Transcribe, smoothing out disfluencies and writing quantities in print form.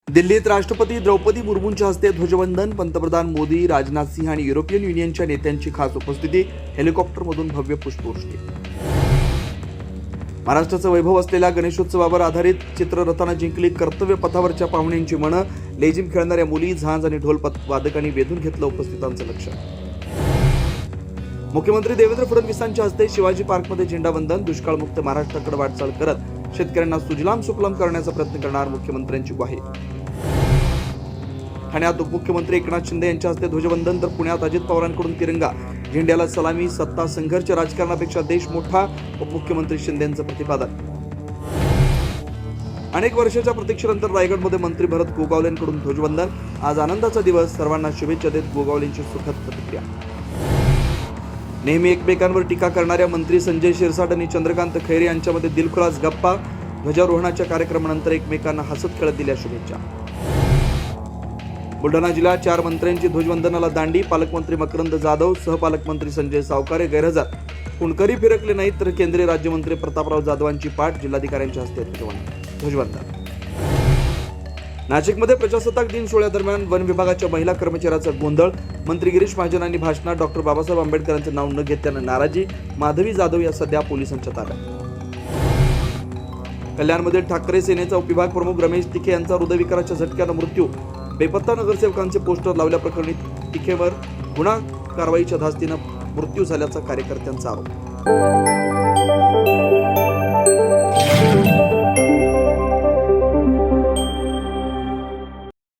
दिल्लीत राष्ट्रपती द्रौपदी मुर्मूंच्या हस्ते ध्वजवंदन, पंतप्रधान मोदी, राजनाथ सिंह आणि युरोपियन युनियनच्या नेत्यांची खास उपस्थिती, हेलिकॉप्टरमधून भव्य पुष्पवृष्टी. महाराष्ट्राचं वैभव असलेल्या गणेशोत्सवावर आधारित चित्ररथानं जिंकली कर्तव्य पथावरच्या पाहुण्यांची मनं. लेझिम खेळणाऱ्या मुली, झांज आणि ढोल वादकांनी वेधून घेतलं उपस्थितांचं लक्ष. मुख्यमंत्री देवेंद्र फडणवीसांच्या हस्ते शिवाजी पार्कमध्ये झेंडावंदन, दुष्काळमुक्त महाराष्ट्राकडे वाटचाल करत शेतकऱ्यांना सुजलाम सुफलाम करण्याचा प्रयत्न करणार मुख्यमंत्र्यांची ग्वाही. ठाण्यात उपमुख्यमंत्री एकनाथ शिंदे यांच्या हस्ते ध्वजवंदन, तर पुण्यात अजित पवारांकडून तिरंगा. झेंड्याला सलामी, सत्ता संघर्ष राजकारणापेक्षा देश मोठा, उपमुख्यमंत्री शिंदेंचं प्रतिपादन. अनेक वर्षाच्या प्रतीक्षेनंतर रायगडमध्ये मंत्री भरत गोगावलेंकडून ध्वजवंदन. आज आनंदाचा दिवस, सर्वांना शुभेच्छा देत गोगावलेंची सुखद प्रतिक्रिया. नेहमी एकमेकांवर टीका करणाऱ्या मंत्री संजय शिरसाट आणि चंद्रकांत खैरे यांच्यामध्ये दिलखुलास गप्पा. ध्वजारोहणाच्या कार्यक्रमानंतर एकमेकांना हसत खेळत दिल्या शुभेच्छा. बुलढाणा जिल्ह्यात 4 मंत्र्यांची ध्वजवंदनाला दांडी. पालकमंत्री मकरंद जाधव, सहपालकमंत्री संजय सावकारे गैरहजर. कुणकरी फिरकले नाहीत, तर केंद्रीय राज्यमंत्री प्रतापराव जाधवांची पाठ. जिल्हाधिकाऱ्यांच्या हस्ते ध्वजवंदन. नाशिकमध्ये प्रजासत्ताक दिन सोहळ्यादरम्यान वन विभागाच्या महिला कर्मचाऱ्याचा गोंधळ. मंत्री गिरीश महाजनांनी भाषणात डॉक्टर बाबासाहेब आंबेडकरांचं नाव न घेतल्यानं नाराजी. माधवी जाधव या सध्या पोलिसांच्या ताब्यात. कल्याणमध्ये ठाकरे सेनेचा उपविभाग प्रमुख रमेश तिखे यांचा हृदयविकाराच्या झटक्यानं मृत्यू. बेपत्ता नगरसेवकांचे पोस्टर लावल्याप्रकरणी तिखेवर गुन्हा कारवाईच्या धास्तीनं मृत्यू झाल्याचा कार्यकर्त्यांचा आरोप.